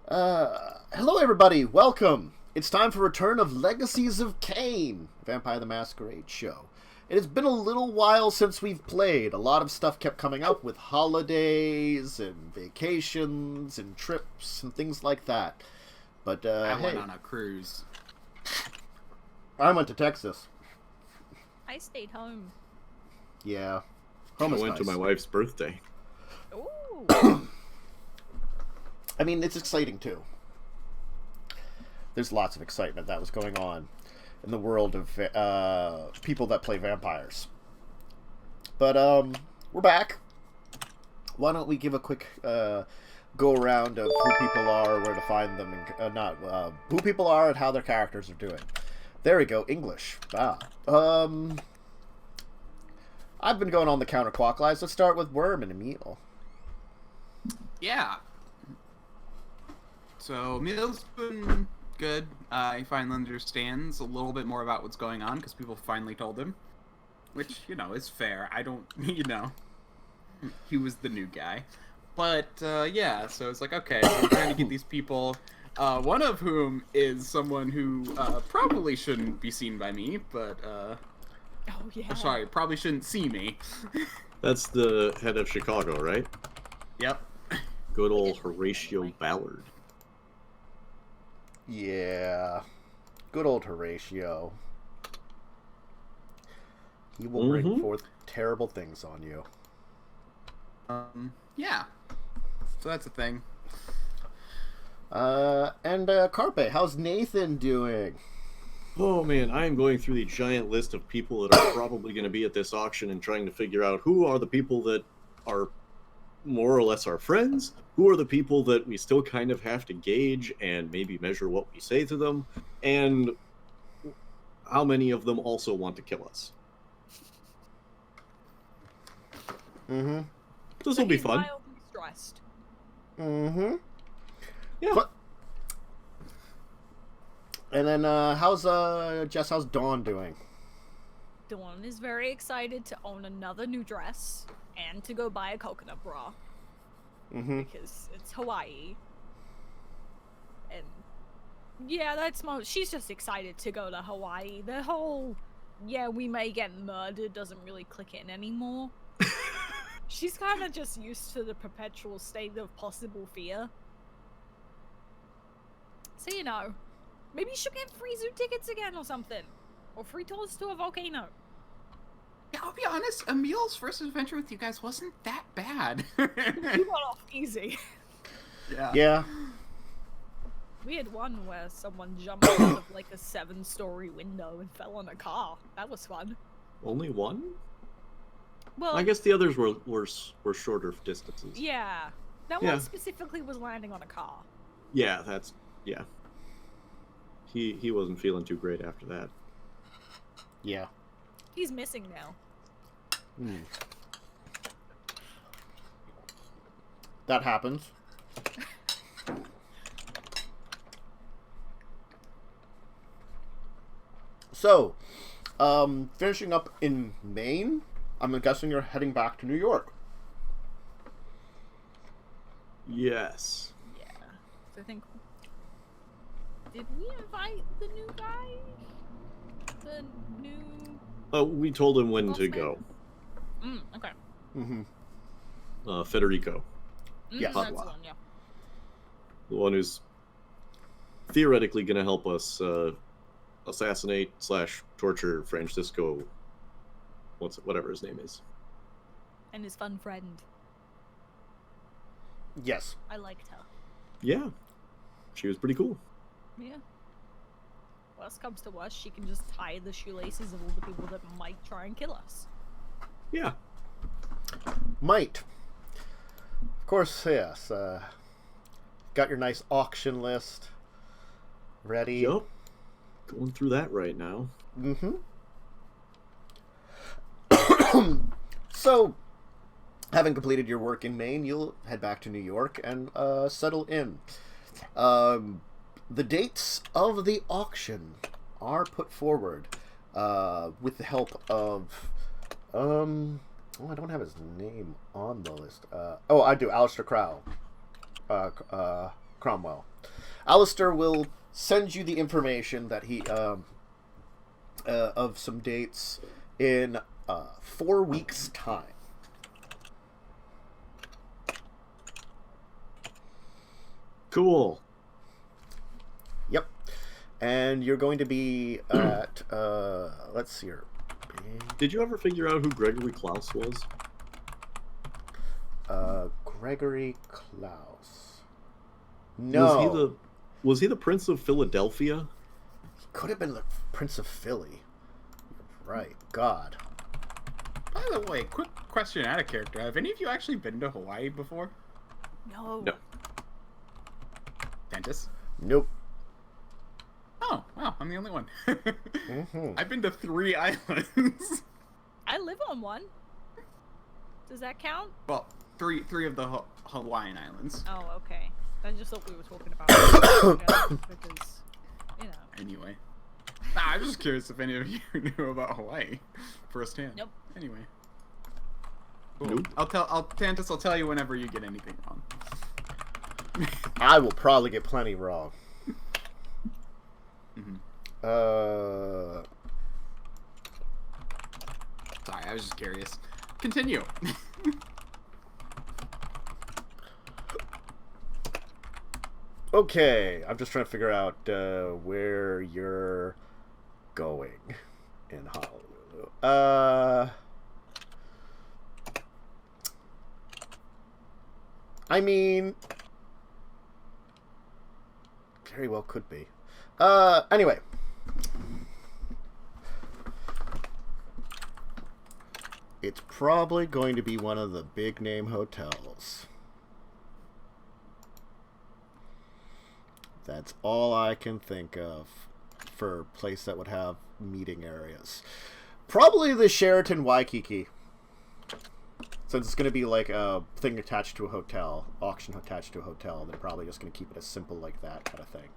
Hello everybody, welcome! It's time for return of Legacies of Caine, Vampire the Masquerade show. It has been a little while since we've played. A lot of stuff kept coming up with holidays and vacations and trips and things like that. But, I went on a cruise. I went to Texas. I stayed home. Yeah. I went to my wife's birthday. Ooh. I mean, it's exciting, too. There's lots of excitement that was going on in the world of people that play vampires. But, we're back. Why don't we give a quick go-around of who people are, where to find them, and who people are and how their characters are doing. There we go, English. I've been going on the counterclockwise. Let's start with Worm and Emil. Yeah. So, Emil's been good. He finally understands a little bit more about what's going on, because people finally told him. Which, is fair. I don't, he was the new guy. But, yeah, so it's like, okay, so we're trying to get these people, one of whom is someone who probably shouldn't be seen by me, but, Oh, yeah. sorry, probably shouldn't see me. That's the head of Chicago, right? Yep. Good old Horatio Ballard. Yeah. Good old Horatio. He will bring forth terrible things on you. Yeah. So that's a thing. And Carpe, how's Nathan doing? Oh man, I am going through the giant list of people that are probably going to be at this auction and trying to figure out who are the people that are more or less our friends, who are the people that we still kind of have to gauge and maybe measure what we say to them, and how many of them also want to kill us. Mm-hmm. This will be fun. Mildly stressed. Mm-hmm. Yeah. But, and then, how's Dawn doing? Dawn is very excited to own another new dress and to go buy a coconut bra. Mm-hmm. Because it's Hawaii. And yeah, she's just excited to go to Hawaii. The whole, we may get murdered doesn't really click in anymore. She's kind of just used to the perpetual state of possible fear. So, maybe she'll get free zoo tickets again or something. Or free tours to a volcano. Yeah, I'll be honest, Emil's first adventure with you guys wasn't that bad. You got off easy. Yeah. Yeah. We had one where someone jumped out of like a 7-story window and fell on a car. That was fun. Only one? Well, I guess the others were shorter distances. yeah. That one specifically was landing on a car. Yeah, yeah. He wasn't feeling too great after that. Yeah. He's missing now. Mm. That happens. So, finishing up in Maine, I'm guessing you're heading back to New York. Yes. Yeah. So I think... Did we invite the new guy? The new... Oh, we told him when to man? go. Okay. Mm-hmm. Federico. Yes. That's the one, yeah. The one who's theoretically going to help us assassinate / torture Francisco, whatever his name is. And his fun friend. Yes. I liked her. Yeah. She was pretty cool. Yeah. Worst comes to worst, she can just tie the shoelaces of all the people that might try and kill us. Yeah. Might. Of course, yes. Got your nice auction list ready. Yup. Going through that right now. Mm-hmm. So, having completed your work in Maine, you'll head back to New York and settle in. The dates of the auction are put forward with the help of Oh, I don't have his name on the list. Oh, I do. Alistair Crow. Cromwell. Alistair will send you the information that he of some dates in 4 weeks' time. Cool. Yep. And you're going to be at let's see here. Did you ever figure out who Gregory Klaus was? Gregory Klaus. No. Was he the Prince of Philadelphia? He could have been the Prince of Philly. Right. God. By the way, quick question out of character. Have any of you actually been to Hawaii before? No. No. Dentist? Nope. Oh, wow, I'm the only one. Mm-hmm. I've been to 3 islands. I live on one. Does that count? Well, three of the Hawaiian islands. Oh, okay. I just thought we were talking about because, you know. Anyway. Nah, I'm just curious if any of you knew about Hawaii firsthand. Nope. Anyway. Cool. Nope. Tantus, I'll tell you whenever you get anything wrong. I will probably get plenty wrong. Mm-hmm. Sorry, I was just curious. Continue. Okay, I'm just trying to figure out where you're going in Honolulu. I mean, very well could be. Anyway. It's probably going to be one of the big name hotels. That's all I can think of for a place that would have meeting areas. Probably the Sheraton Waikiki. Since it's going to be like a thing attached to a hotel, auction attached to a hotel, they're probably just going to keep it as simple like that kind of thing.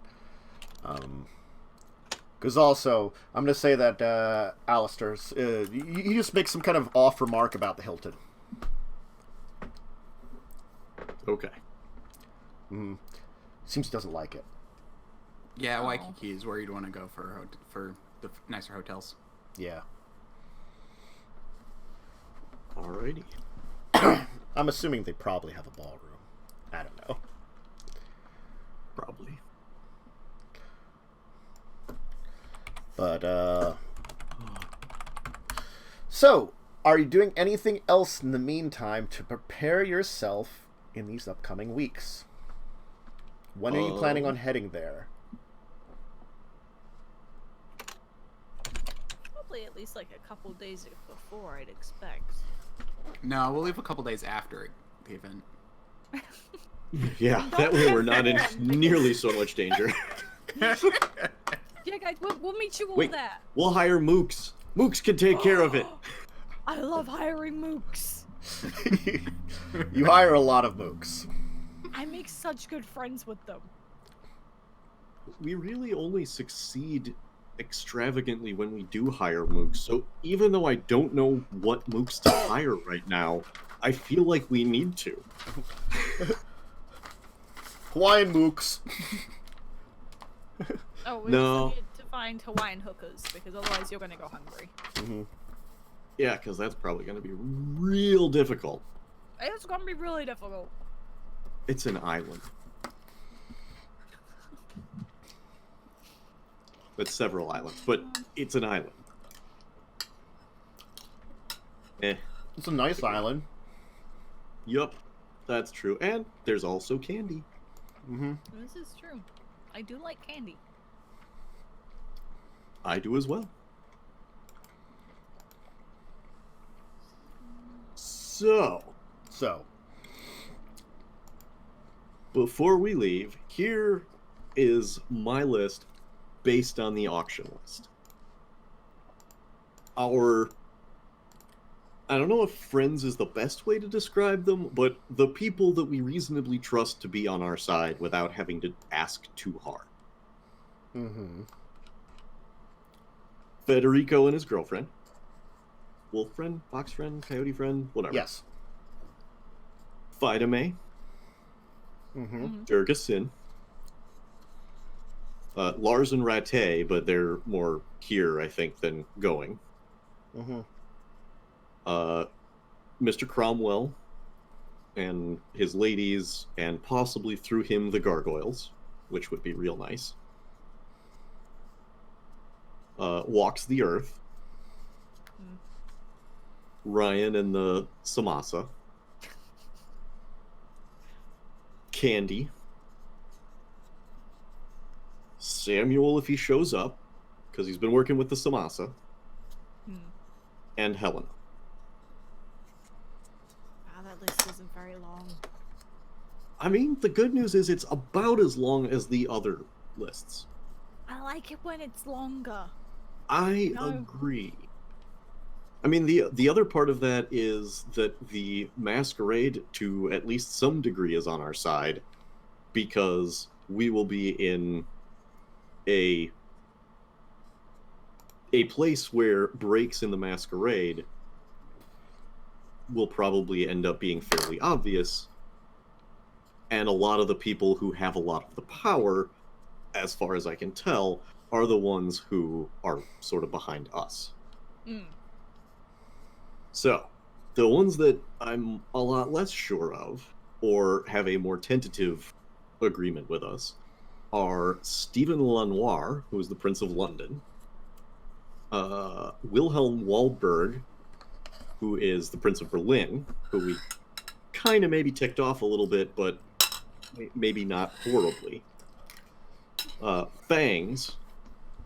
Because also, I'm going to say that Alistair's, you just make some kind of off remark about the Hilton. Okay. Mm-hmm. Seems he doesn't like it. Yeah, Waikiki is where you'd want to go for the nicer hotels. Yeah. Alrighty. I'm assuming they probably have a ballroom. I don't know. Probably. But, so, are you doing anything else in the meantime to prepare yourself in these upcoming weeks? When are you planning on heading there? Probably at least like a couple days before, I'd expect. No, we'll leave a couple days after the event. Yeah, that way we're not in nearly so much danger. Yeah, guys, we'll meet you all Wait, there. we'll hire Mooks. Mooks can take care of it. I love hiring mooks. You hire a lot of mooks. I make such good friends with them. We really only succeed extravagantly when we do hire Mooks, so even though I don't know what Mooks to hire right now, I feel like we need to. Hawaiian mooks. Oh, we No. just need to find Hawaiian hookers, because otherwise you're gonna go hungry. Mm-hmm. Yeah, because that's probably going to be real difficult. It's gonna be really difficult. It's an island. It's several islands, but it's an island. It's a nice island. Yup, that's true. And there's also candy. Mm-hmm. This is true. I do like candy. I do as well. So, before we leave, here is my list based on the auction list. I don't know if friends is the best way to describe them, but the people that we reasonably trust to be on our side without having to ask too hard. Mm-hmm. Federico and his girlfriend. Wolf friend, fox friend, coyote friend, whatever. Yes. Fida May, Mm-hmm. Durga Sin, Lars and Rattay, but they're more here, I think, than going. Mm-hmm. Mr. Cromwell and his ladies, and possibly through him the gargoyles, which would be real nice. Walks the Earth. Ryan and the Samasa. Candy. Samuel, if he shows up, because he's been working with the Samasa. And Helena. Wow, that list isn't very long. I mean, the good news is it's about as long as the other lists. I like it when it's longer. I agree. I mean, the other part of that is that the Masquerade, to at least some degree, is on our side, because we will be in a place where breaks in the Masquerade will probably end up being fairly obvious, and a lot of the people who have a lot of the power, as far as I can tell, are the ones who are sort of behind us. So, the ones that I'm a lot less sure of, or have a more tentative agreement with us, are Stephen Lanoir, who is the Prince of London, Wilhelm Waldberg, who is the Prince of Berlin, who we kind of maybe ticked off a little bit, but maybe not horribly. Fangs,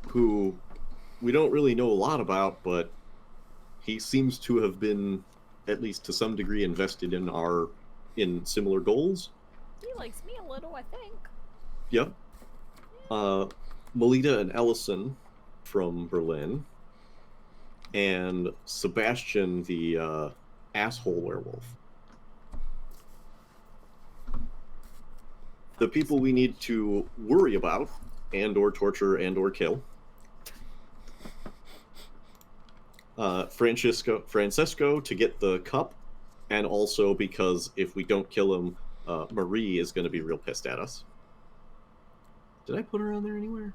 who we don't really know a lot about, but he seems to have been, at least to some degree, invested in similar goals. He likes me a little, I think. Yep. Melita and Ellison from Berlin. And Sebastian, the asshole werewolf. The people we need to worry about, and or torture, and or kill. Francesco to get the cup, and also because if we don't kill him, Marie is going to be real pissed at us. Did I put her on there anywhere?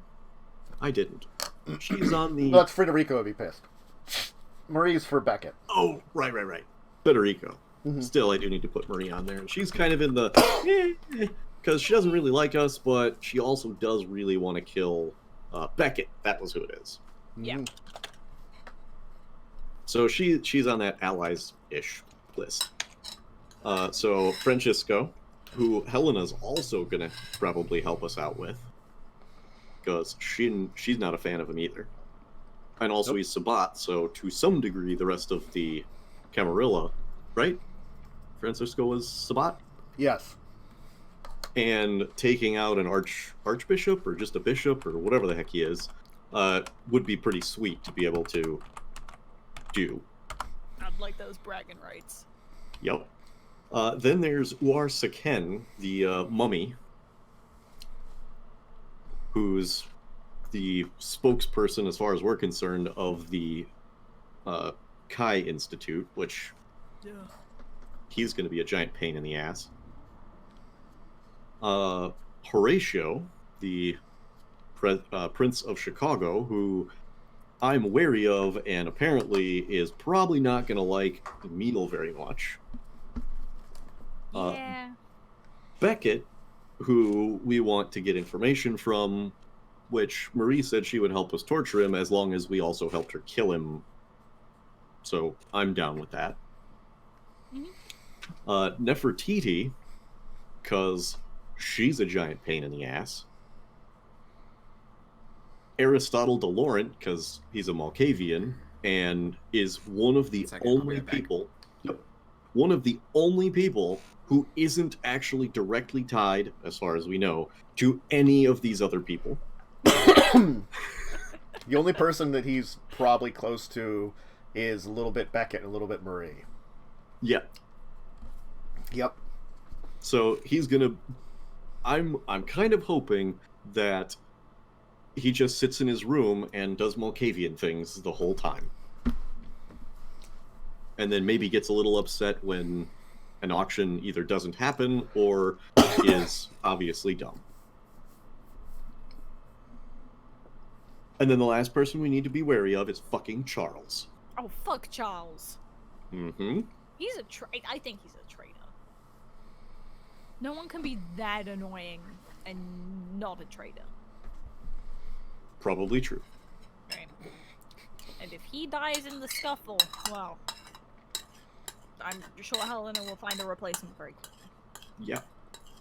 I didn't. She's on the... Well, that's Federico would be pissed. Marie's for Beckett. Oh, right. Federico. Mm-hmm. Still, I do need to put Marie on there. And she's kind of in the... because she doesn't really like us, but she also does really want to kill Beckett. That was who it is. Yeah. Mm-hmm. So she's on that allies-ish list. So Francisco, who Helena's also going to probably help us out with, because she's not a fan of him either. And also he's Sabat, so to some degree the rest of the Camarilla, right? Francisco was Sabat? Yes. And taking out an archbishop, or just a bishop, or whatever the heck he is, would be pretty sweet to be able to do. I'd like those bragging rights. Yep. Then there's Uar Saken, the mummy, who's the spokesperson, as far as we're concerned, of the Kai Institute, which he's going to be a giant pain in the ass. Horatio, the Prince of Chicago, who I'm wary of, and apparently is probably not going to like Meadle very much. Yeah. Beckett, who we want to get information from, which Marie said she would help us torture him as long as we also helped her kill him. So I'm down with that. Mm-hmm. Nefertiti, because she's a giant pain in the ass. Aristotle de Laurent, because he's a Malkavian, and is one of the only people... One of the only people who isn't actually directly tied, as far as we know, to any of these other people. The only person that he's probably close to is a little bit Beckett and a little bit Marie. Yeah. Yep. So he's gonna... I'm kind of hoping that he just sits in his room and does Malkavian things the whole time. And then maybe gets a little upset when an auction either doesn't happen or is obviously dumb. And then the last person we need to be wary of is fucking Charles. Oh, fuck Charles. Mm-hmm. He's a traitor. I think he's a traitor. No one can be that annoying and not a traitor. Probably true. Right. And if he dies in the scuffle, well, I'm sure Helena will find a replacement very quickly. Yeah,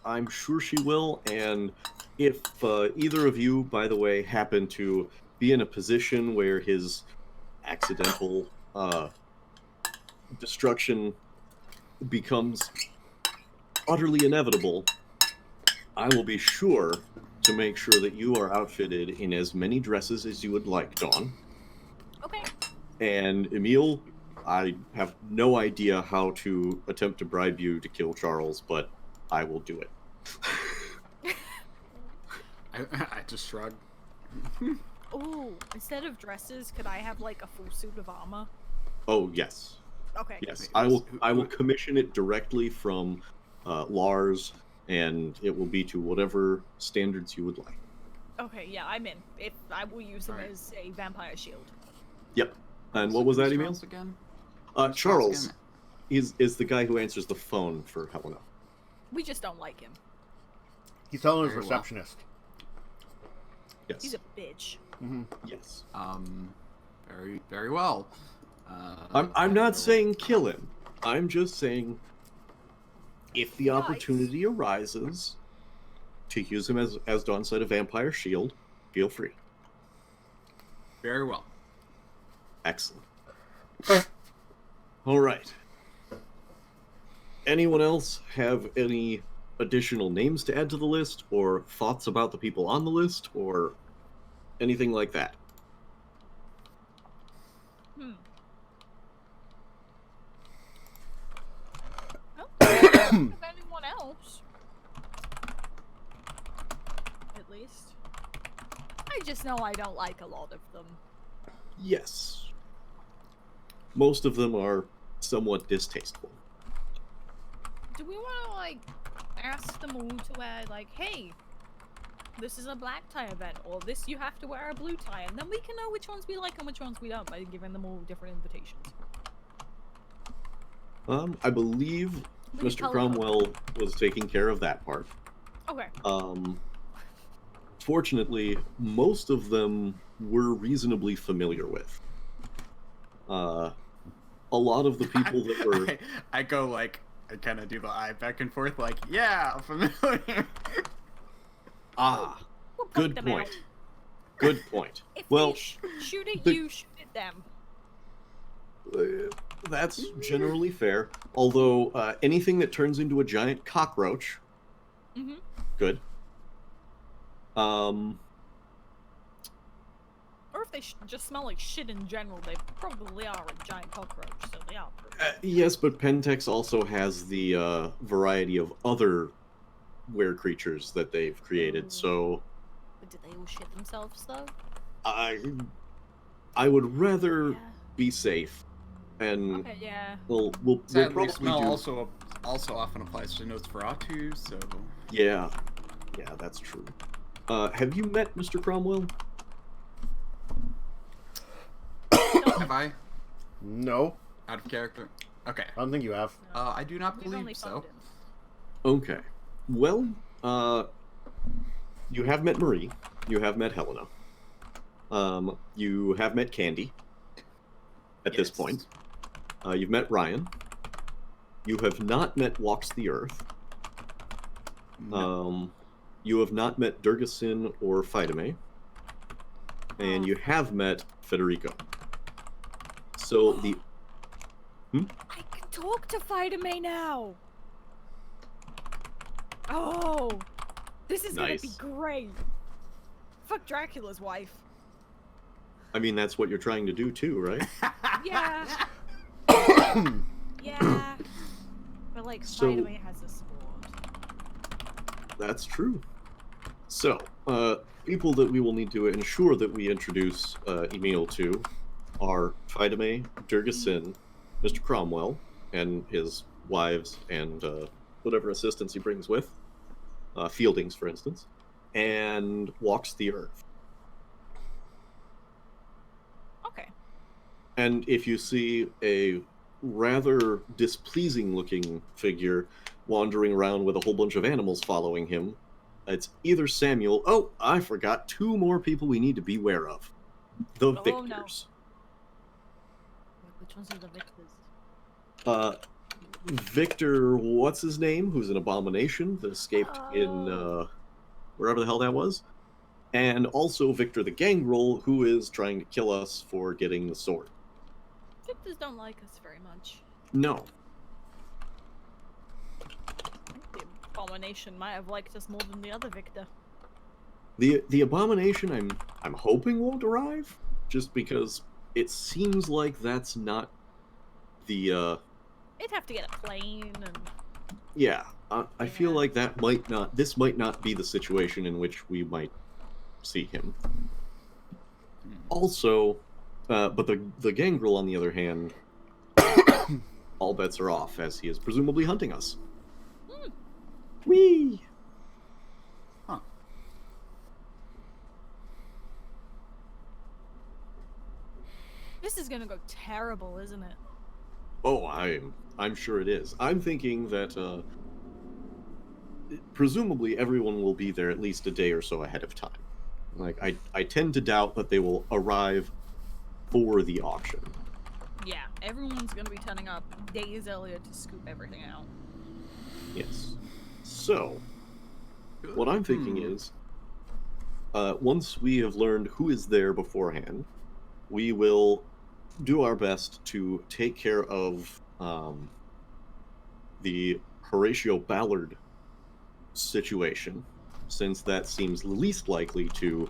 I'm sure she will. And if either of you, by the way, happen to be in a position where his accidental destruction becomes utterly inevitable, I will be sure to make sure that you are outfitted in as many dresses as you would like, Dawn. Okay. And Emil, I have no idea how to attempt to bribe you to kill Charles, but I will do it. I just shrug. Ooh, instead of dresses, could I have like a full suit of armor? Oh, yes. Okay. Yes, I will commission it directly from Lars, and it will be to whatever standards you would like. Okay, yeah, I'm in. If I will use them as a vampire shield. Yep. And what was that, Emil? Again? Charles is the guy who answers the phone for Helena. We just don't like him. He's Helena's Very well. receptionist. Yes. He's a bitch. Mm-hmm. Yes. Very, very well. I'm not saying kill him. I'm just saying if the Nice. opportunity arises to use him as Dawn said, a vampire shield, feel free. Very well. Excellent. All right. Anyone else have any additional names to add to the list, or thoughts about the people on the list, or anything like that? If anyone else, at least. I just know I don't like a lot of them. Yes. Most of them are somewhat distasteful. Do we want to like ask them all to wear like, hey, this is a black tie event, or this you have to wear a blue tie, and then we can know which ones we like and which ones we don't by giving them all different invitations. I believe We can Mr. color Cromwell was taking care of that part. Okay. Fortunately, most of them we're reasonably familiar with. A lot of the people that were... I go like, I kind of do the eye back and forth like, yeah, familiar. Ah, We'll poke good them point. out. Good point. If Well, they shoot at the- you, shoot at them. That's generally fair. Although anything that turns into a giant cockroach, Mm-hmm. good. Or if they just smell like shit in general, they probably are a giant cockroach, so they are pretty. Yes, but Pentex also has the variety of other were creatures that they've created. So But did they all shit themselves, though? I would rather Yeah. be safe, and Okay, yeah. we'll Sadly, probably smell do. also often applies to Nosferatu, so... Yeah, that's true. Have you met Mr. Cromwell? Have I? No, Out of character? Okay. I don't think you have. I do not We've only believe so. found him. Okay. Well, you have met Marie. You have met Helena. You have met Candy. At this Yes. point, you've met Ryan. You have not met Walks the Earth. No. You have not met Durgasin or Phytame. And you have met Federico. So the... I can talk to Phytame now! Oh! This is gonna be Nice. great! Fuck Dracula's wife. I mean, that's what you're trying to do too, right? Yeah. Yeah. But like, So- Phytame has a sword. That's true. So, people that we will need to ensure that we introduce Emil to are Phytame, Durgasin, Mr. Cromwell, and his wives and whatever assistants he brings with, Fieldings, for instance, and Walks the Earth. And if you see a rather displeasing-looking figure wandering around with a whole bunch of animals following him, it's either Samuel... Oh, I forgot 2 more people we need to beware of. The Oh, no. Victors. Which ones are the victors? Victor, what's his name? Who's an abomination that escaped in wherever the hell that was. And also Victor the Gangrel, who is trying to kill us for getting the sword. Victors don't like us very much. No. I think the abomination might have liked us more than the other Victor. The abomination I'm hoping won't arrive, just because it seems like that's not the It'd have to get a plane and... yeah, I feel like this might not be the situation in which we might see him. Also, but the Gangrel, on the other hand, all bets are off, as he is presumably hunting us. Whee! Huh. This is gonna go terrible, isn't it? Oh, I'm sure it is. I'm thinking that presumably everyone will be there at least a day or so ahead of time. Like, I tend to doubt that they will arrive for the auction. Yeah, everyone's gonna be turning up days earlier to scoop everything out. Yes. So, what I'm thinking is, once we have learned who is there beforehand, we will do our best to take care of the Horatio Ballard situation, since that seems least likely to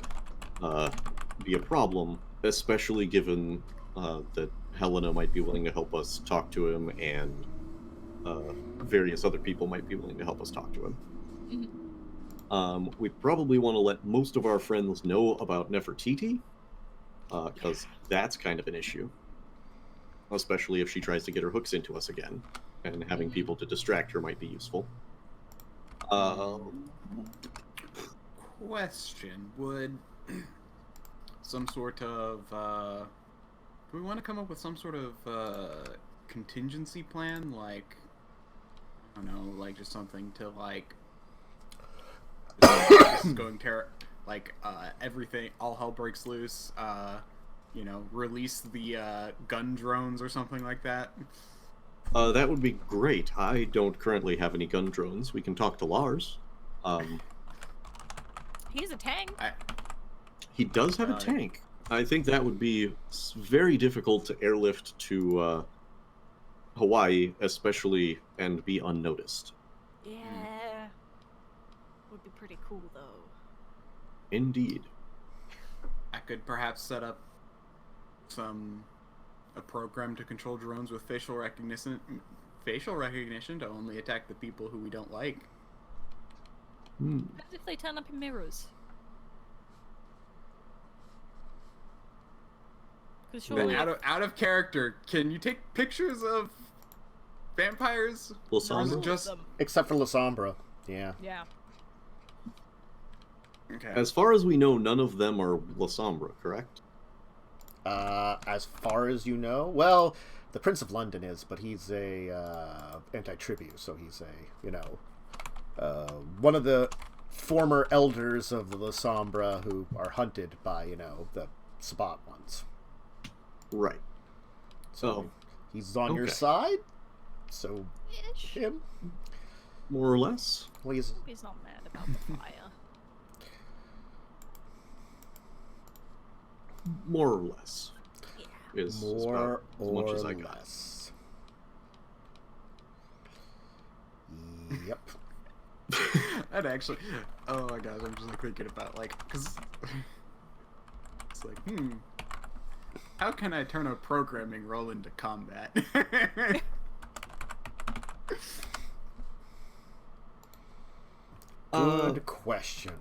be a problem, especially given that Helena might be willing to help us talk to him, and various other people might be willing to help us talk to him. We probably want to let most of our friends know about Nefertiti, because that's kind of an issue. Especially if she tries to get her hooks into us again, and having people to distract her might be useful. Question: would some sort of do we want to come up with some sort of contingency plan, like, I don't know, like just something to like this is going everything, all hell breaks loose, you know, release the gun drones or something like that? That would be great. I don't currently have any gun drones. We can talk to Lars. He's a tank. He does have a tank. I think that would be very difficult to airlift to Hawaii, especially, and be unnoticed. Yeah. Would be pretty cool, though. Indeed. I could perhaps set up a program to control drones with facial recognition to only attack the people who we don't like. What if they turn up in mirrors? Then out of character, can you take pictures of vampires? Lasombra? Just Except for Lasombra. Yeah. Yeah. okay. As far as we know, none of them are Lasombra, correct? As far as you know, well, the Prince of London is, but he's a anti-tribute, so he's one of the former elders of the Lasombra who are hunted by, the Sabbat ones. Right. So he's on your side. So him, more or less. Well, He's not mad about the fire. More or less. Yeah. Is more about as much as I got. less. Yep. That actually, oh my gosh, I'm just like thinking about because it's like, how can I turn a programming role into combat? Good question.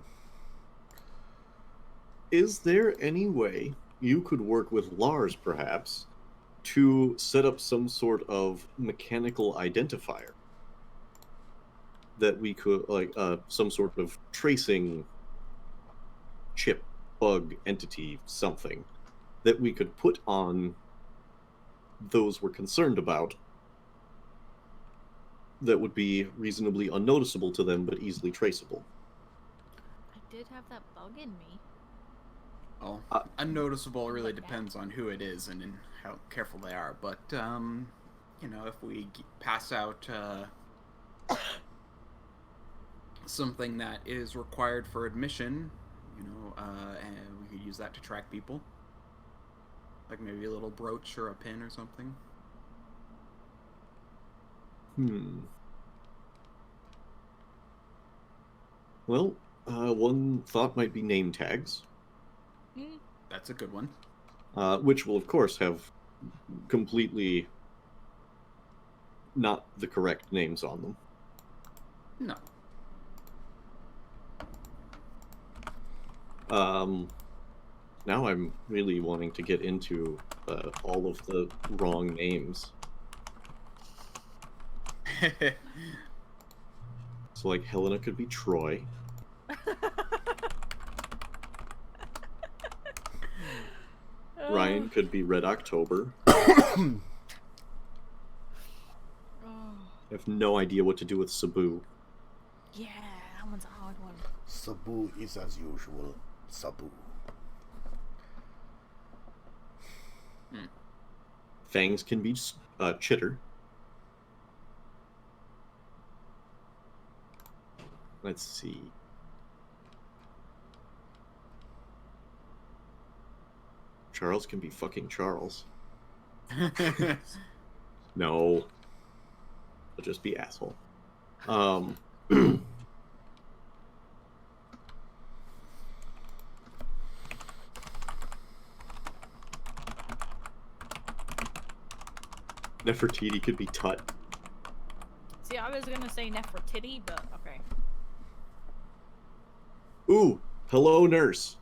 Is there any way you could work with Lars, perhaps, to set up some sort of mechanical identifier? That we could, some sort of tracing chip, bug, entity, something, that we could put on those we're concerned about that would be reasonably unnoticeable to them, but easily traceable. I did have that bug in me. Well, unnoticeable really depends on who it is and how careful they are. But, you know, if we pass out something that is required for admission, you know, and we could use that to track people. Like maybe a little brooch or a pin or something. Well, one thought might be name tags. That's a good one. Which will, of course, have completely not the correct names on them. No. Now I'm really wanting to get into all of the wrong names. So, like, Helena could be Troy. Ryan could be Red October. I have no idea what to do with Sabu. Yeah, that one's a hard one. Sabu is as usual. Sabu. Fangs can be Chitter. Let's see. Charles can be fucking Charles. No. He'll just be asshole. Nefertiti could be Tut. See, I was gonna say Nefertiti, but okay. Ooh, hello, nurse.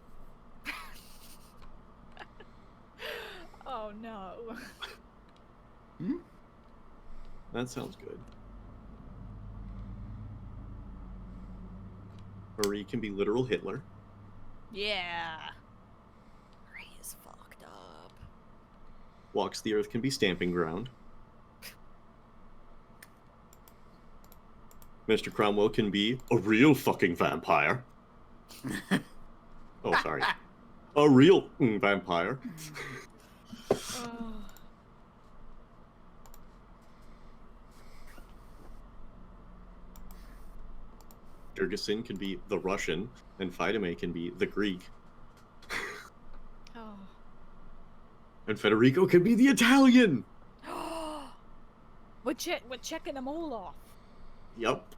Oh no. That sounds good. Marie can be literal Hitler. Yeah. Marie is fucked up. Walks the Earth can be Stamping Ground. Mr. Cromwell can be a real fucking vampire. Oh, sorry. A real vampire. Jurgensen can be the Russian, and Fidame can be the Greek. Oh. And Federico can be the Italian! We're checking them all off. Yup.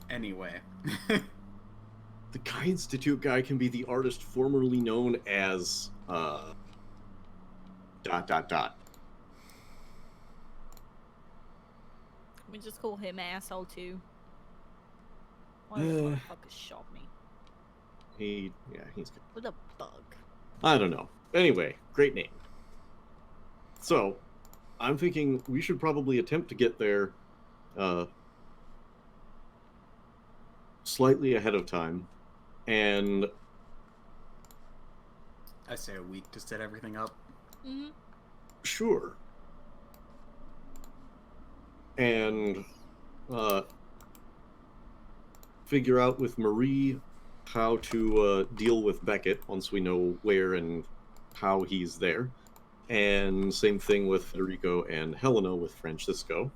Anyway. The Guy Institute guy can be the artist formerly known as, ... We just call him asshole too. Why the motherfucker shot me? He's good. With a bug. I don't know. Anyway, great name. So, I'm thinking we should probably attempt to get there slightly ahead of time, and I say a week to set everything up. Sure. And figure out with Marie how to deal with Beckett once we know where and how he's there. And same thing with Federico and Helena with Francisco.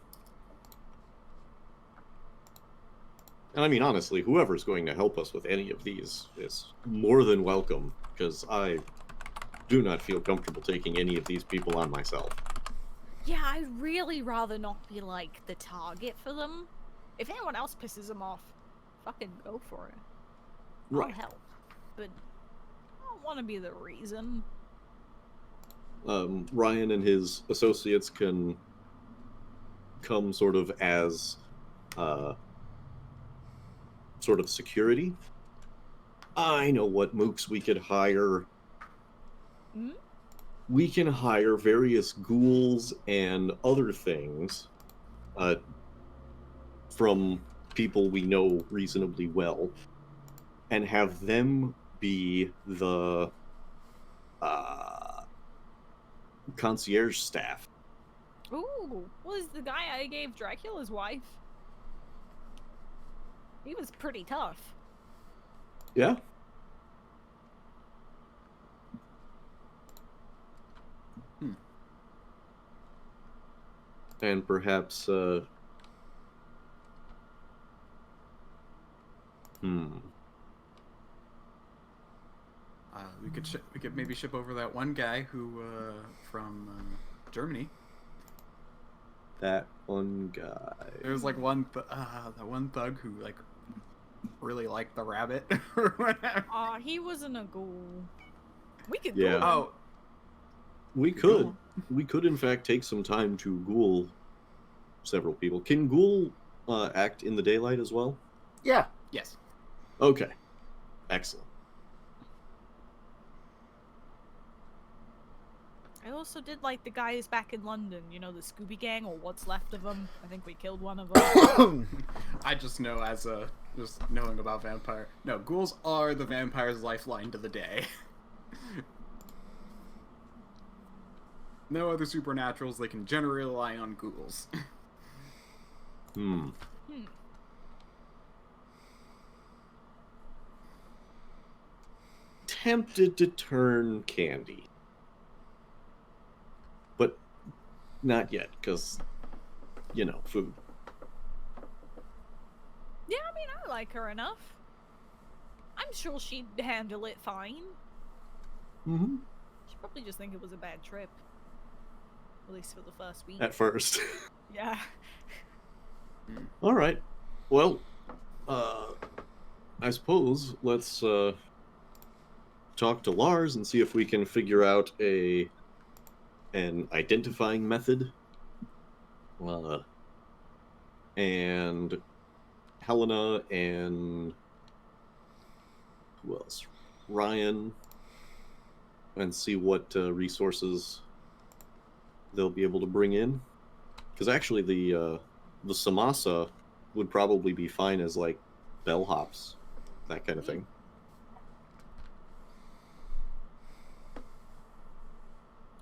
And I mean, honestly, whoever's going to help us with any of these is more than welcome, because I do not feel comfortable taking any of these people on myself. Yeah, I'd really rather not be, like, the target for them. If anyone else pisses them off, fucking go for it. Right. I'll help. But I don't want to be the reason. Ryan and his associates can come sort of as sort of security. I know what mooks we could hire. We can hire various ghouls and other things from people we know reasonably well, and have them be the concierge staff. Ooh, was the guy I gave Dracula's wife? He was pretty tough. Yeah. And perhaps, we could maybe ship over that one guy who from Germany. that one guy. There was like that one thug who like really liked the rabbit or whatever. Aw, he wasn't a ghoul. We could Yeah. ghoul him. Oh, We could. We could, in fact, take some time to ghoul several people. Can ghoul act in the daylight as well? Yeah. yes. Okay. Excellent. I also did like the guys back in London, you know, the Scooby Gang, or what's left of them. I think we killed one of them. I just know as a just knowing about vampire. No, ghouls are the vampire's lifeline to the day. No other supernaturals. They can generally rely on ghouls. Tempted to turn candy. But not yet, because, you know, food. Yeah, I mean, I like her enough. I'm sure she'd handle it fine. Mm-hmm. She'd probably just think it was a bad trip. At least for the first week. At first. Yeah. All right. Well, I suppose let's talk to Lars and see if we can figure out an identifying method. And Helena and who else? Ryan, and see what resources they'll be able to bring in. Because actually, the Samasa would probably be fine as like bellhops, that kind of thing.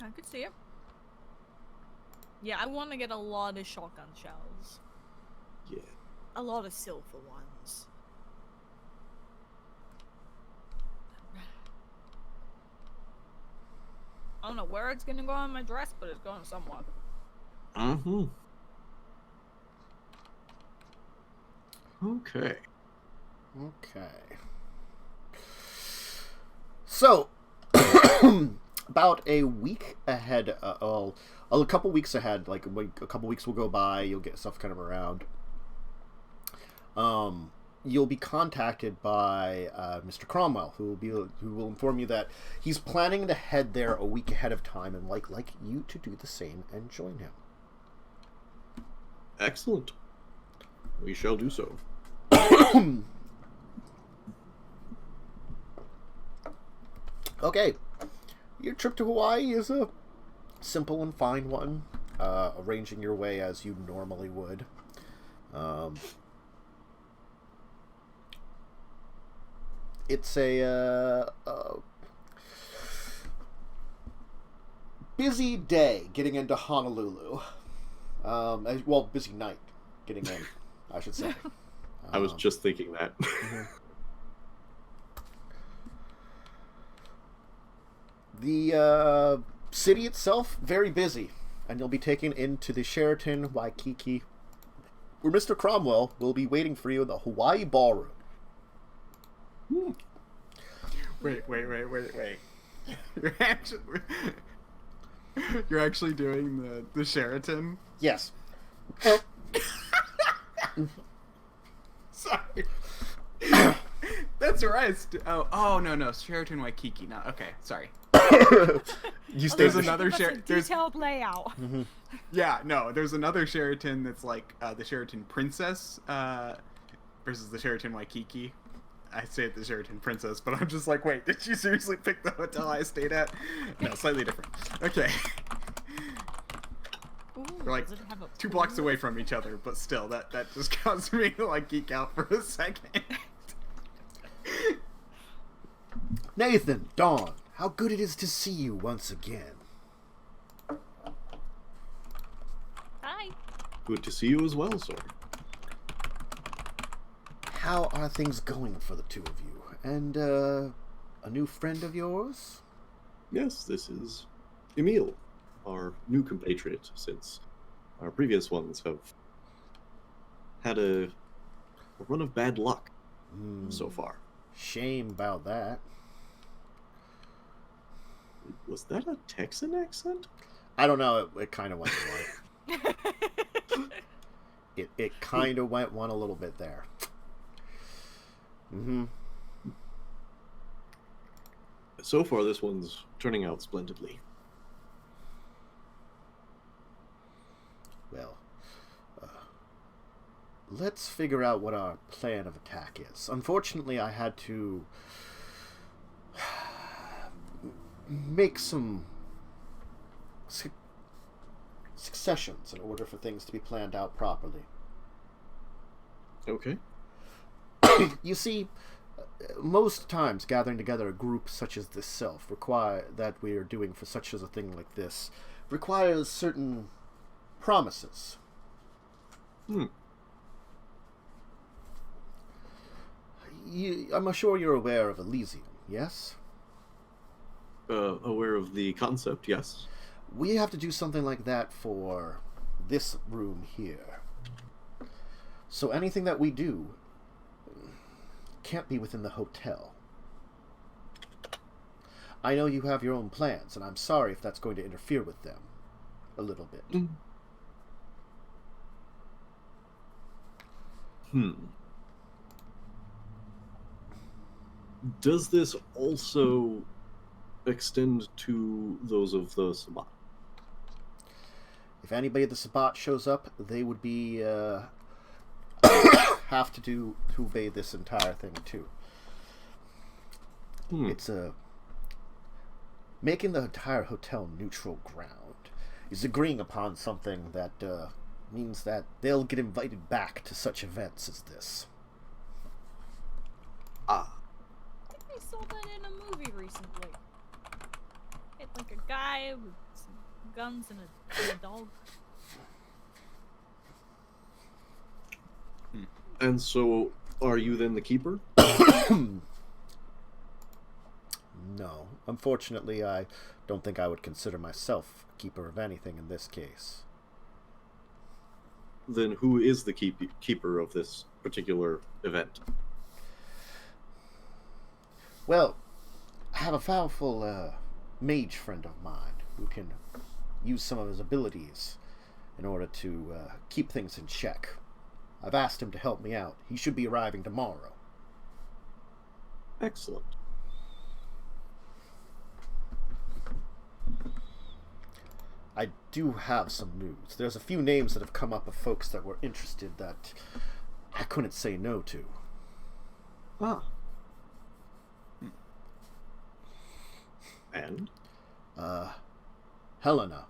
I could see it. Yeah, I want to get a lot of shotgun shells. Yeah. A lot of silver ones. I don't know where it's gonna go on my dress, but it's going somewhere. Mm-hmm. Okay. Okay. So, about a week ahead, a couple weeks ahead, like a couple weeks will go by, you'll get stuff kind of around. You'll be contacted by Mr. Cromwell, who will inform you that he's planning to head there a week ahead of time, and like you to do the same and join him. Excellent. We shall do so. Okay, your trip to Hawaii is a simple and fine one, arranging your way as you normally would. It's a busy day getting into Honolulu. Well, busy night getting in, I should say. I was just thinking that. The city itself, very busy, and you'll be taken into the Sheraton Waikiki, where Mr. Cromwell will be waiting for you in the Hawaii Ballroom. Wait. You're actually doing the Sheraton? Yes. Sorry. That's right. Oh no, Sheraton Waikiki. No, okay, sorry. You stay. There's another That's a Sheraton. detailed layout. Yeah, no, there's another Sheraton that's like the Sheraton Princess versus the Sheraton Waikiki. I say it the Sheraton Princess, but I'm just like, wait, did you seriously pick the hotel I stayed at? No, slightly different. Okay. Ooh, We're like does it have a 2 blocks pool? away from each other, but still, that just caused me to like geek out for a second. Nathan, Dawn, how good it is to see you once again. Hi. Good to see you as well, sir. How are things going for the two of you? And, a new friend of yours? Yes, this is Emil, our new compatriot, since our previous ones have had a run of bad luck so far. Shame about that. Was that a Texan accent? I don't know, it kind of went one. It kind of went one a little bit there. Mm-hmm. So far, this one's turning out splendidly. Well, let's figure out what our plan of attack is. Unfortunately, I had to make some successions in order for things to be planned out properly. Okay. You see, most times gathering together a group such as this that we are doing for such as a thing like this requires certain promises. I'm sure you're aware of Elysium, yes? Aware of the concept, yes. We have to do something like that for this room here. So anything that we do can't be within the hotel. I know you have your own plans, and I'm sorry if that's going to interfere with them a little bit. Does this also extend to those of the Sabbat? If anybody at the Sabbat shows up, they would be have to obey this entire thing too. It's making the entire hotel neutral ground is agreeing upon something that means that they'll get invited back to such events as this. I think I saw that in a movie recently. It's like a guy with some guns and a dog. And so, are you then the keeper? No. Unfortunately, I don't think I would consider myself a keeper of anything in this case. Then who is the keeper of this particular event? Well, I have a powerful mage friend of mine who can use some of his abilities in order to keep things in check. I've asked him to help me out. He should be arriving tomorrow. Excellent. I do have some news. There's a few names that have come up of folks that were interested that I couldn't say no to. And? Helena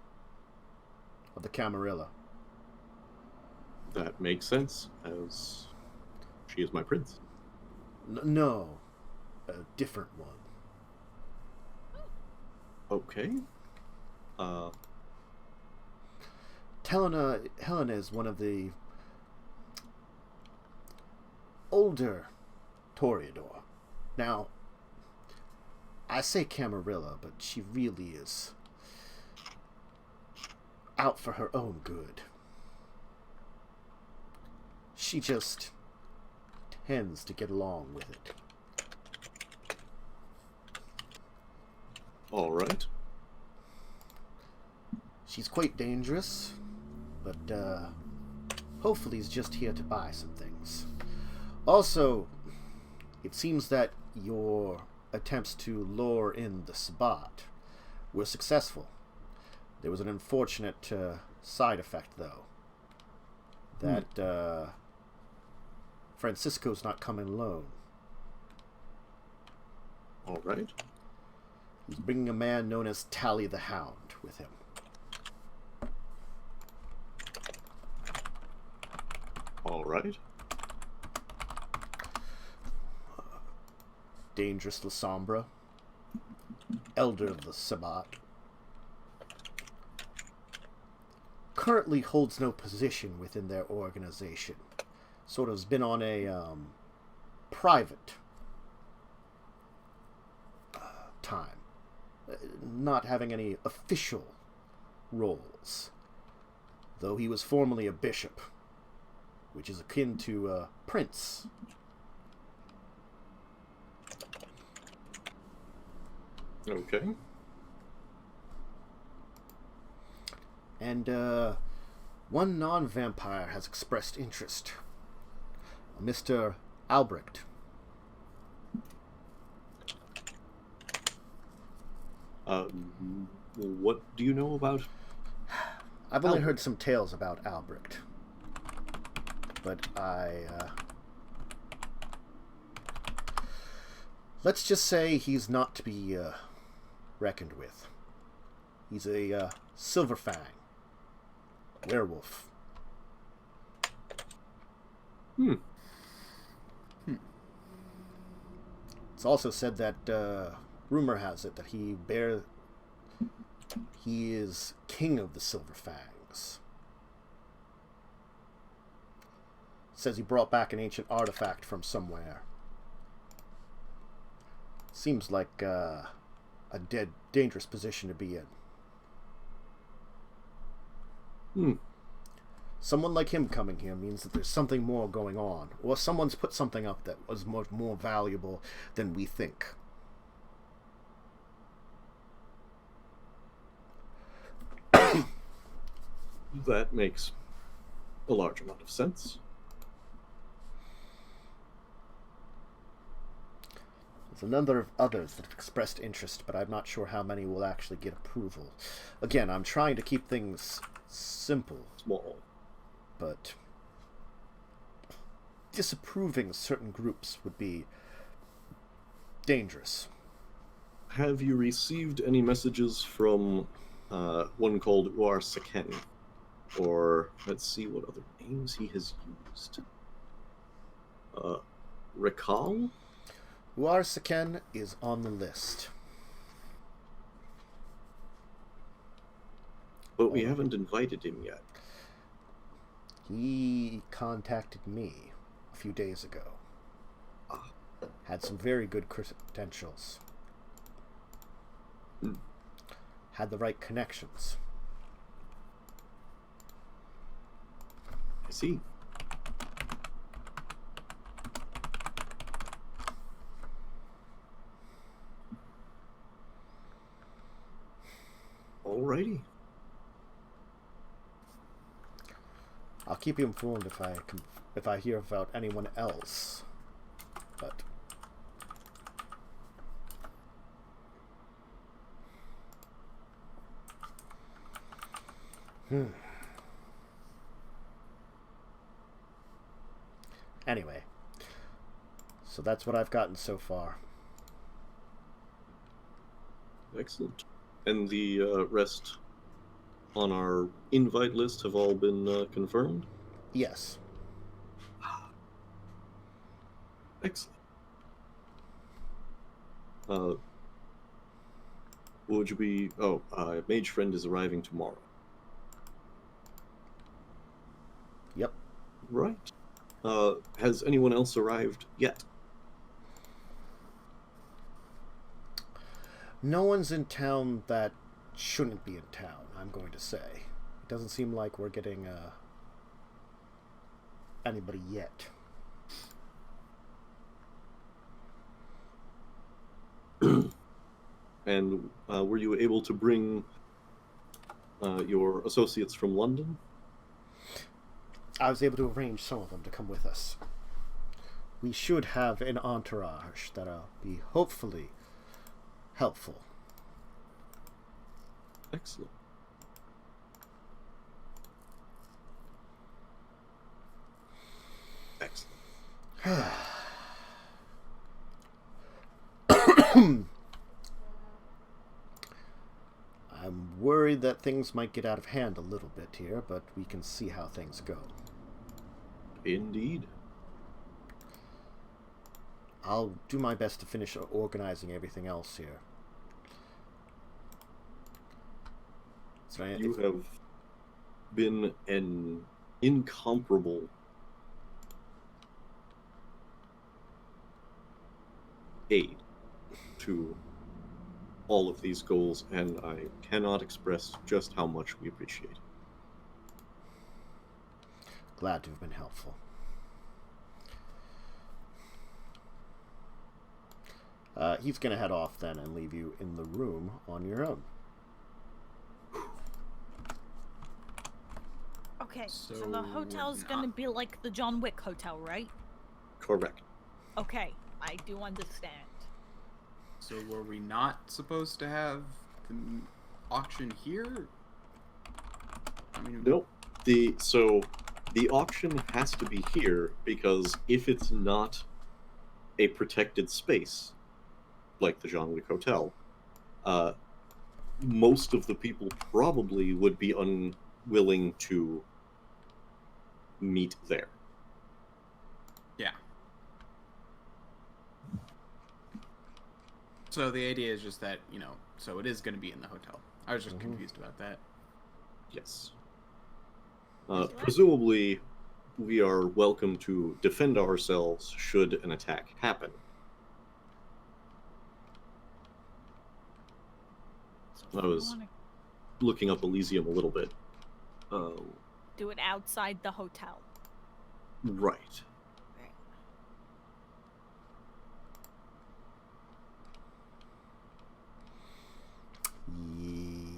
of the Camarilla. That makes sense, as she is my prince. No, a different one. Okay. Helena is one of the older Toreador. Now, I say Camarilla, but she really is out for her own good. She just tends to get along with it. All right. She's quite dangerous, but hopefully is just here to buy some things. Also, it seems that your attempts to lure in the Sabbat were successful. There was an unfortunate side effect, though. That Francisco's not coming alone. All right. He's bringing a man known as Tally the Hound with him. All right. Dangerous La Sombra. elder of the Sabbat, currently holds no position within their organization. Sort of has been on a private time, not having any official roles, though he was formerly a bishop, which is akin to a prince. Okay. And one non-vampire has expressed interest. Mr. Albrecht. What do you know about? I've only heard some tales about Albrecht, but let's just say he's not to be reckoned with. He's a Silver Fang werewolf. It's also said that rumor has it that he is king of the Silver Fangs. Says he brought back an ancient artifact from somewhere. Seems like a dangerous position to be in. Someone like him coming here means that there's something more going on, or someone's put something up that was much more valuable than we think. That makes a large amount of sense. There's a number of others that have expressed interest, but I'm not sure how many will actually get approval. Again, I'm trying to keep things simple. Small. But disapproving certain groups would be dangerous. Have you received any messages from one called Caine? Or, let's see what other names he has used. Recall? Caine is on the list. But we haven't invited him yet. He contacted me a few days ago. Had some very good credentials. Had the right connections. I see. Alrighty. I'll keep you informed if I hear about anyone else. But anyway, so that's what I've gotten so far. Excellent. And the rest on our invite list have all been confirmed? Yes. Excellent. Would you be... Oh, Mage Friend is arriving tomorrow. Yep. Right. Has anyone else arrived yet? No one's in town that shouldn't be in town, I'm going to say. It doesn't seem like we're getting anybody yet. And were you able to bring your associates from London? I was able to arrange some of them to come with us. We should have an entourage that'll be hopefully helpful. Excellent. Excellent. I'm worried that things might get out of hand a little bit here, but we can see how things go. Indeed. I'll do my best to finish organizing everything else here. So You have been an incomparable aid to all of these goals, and I cannot express just how much we appreciate it. Glad to have been helpful. He's going to head off then and leave you in the room on your own. Okay, so So the hotel's gonna be like the John Wick hotel, right? Correct. Okay, I do understand. So were we not supposed to have the auction here? I mean, Nope. The auction has to be here because if it's not a protected space, like the John Wick Hotel, most of the people probably would be unwilling to meet there. yeah. So the idea is just that, so it is going to be in the hotel. I was just confused about that. Yes. Presumably, we are welcome to defend ourselves should an attack happen. So I if we was wanna looking up Elysium a little bit. do it outside the hotel. Right.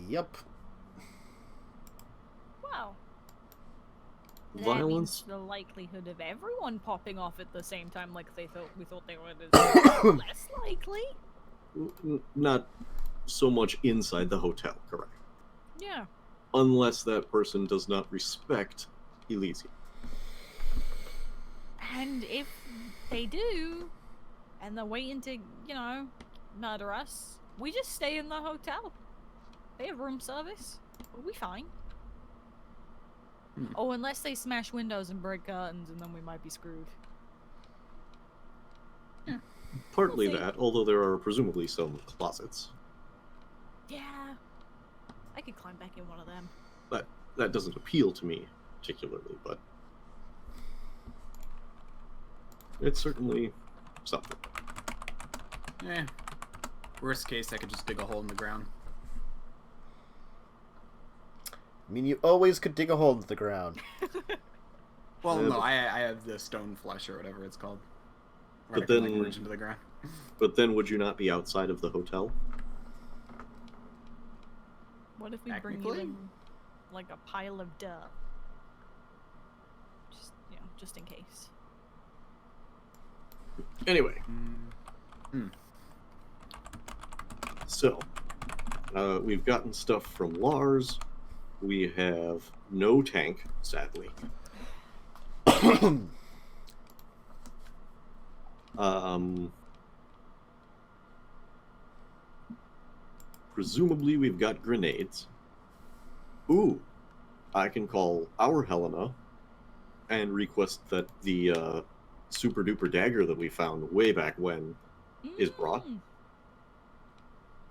Yep. Wow. That Violence. means the likelihood of everyone popping off at the same time, like we thought they would, is less likely. Not so much inside the hotel, correct. Yeah. Unless that person does not respect Elysium. And if they do, and they're waiting to, murder us, we just stay in the hotel. They have room service. We'll be fine. Oh, unless they smash windows and break curtains, and then we might be screwed. Partly We'll see. that, although there are presumably some closets. Yeah. I could climb back in one of them. That doesn't appeal to me particularly, but it's certainly something. Worst case, I could just dig a hole in the ground. I mean, you always could dig a hole into the ground. Well, Yeah, no, but- I have the stone flush or whatever it's called. Where But I can, then- merge into the ground. But then would you not be outside of the hotel? What if we bring you Technically? in, like, a pile of dirt? Just in case. Anyway, Hmm. so we've gotten stuff from Lars. We have no tank, sadly. Presumably we've got grenades. Ooh, I can call our Helena and request that the super duper dagger that we found way back when is brought, Mm.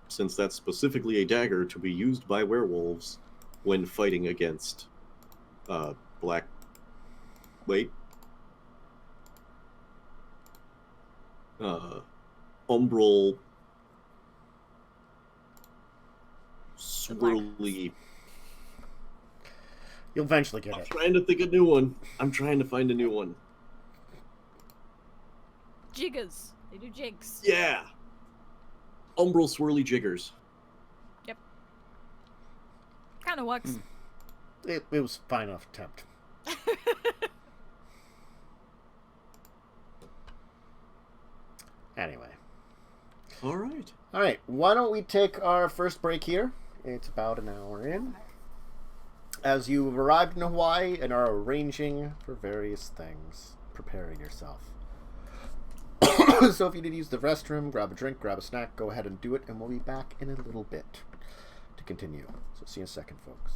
since that's specifically a dagger to be used by werewolves when fighting against black. Wait. Umbral. Swirly. You'll eventually get I'm it. trying to think of a new one. I'm trying to find a new one. Jiggers. They do jigs. Yeah. Umbral swirly jiggers. Kind of works. It was a fine enough attempt. Anyway. All right. Alright, why don't we take our first break here? It's about an hour in. As you've arrived in Hawaii and are arranging for various things, preparing yourself. So if you need to use the restroom, grab a drink, grab a snack, go ahead and do it, and we'll be back in a little bit to continue. So see you in a second, folks.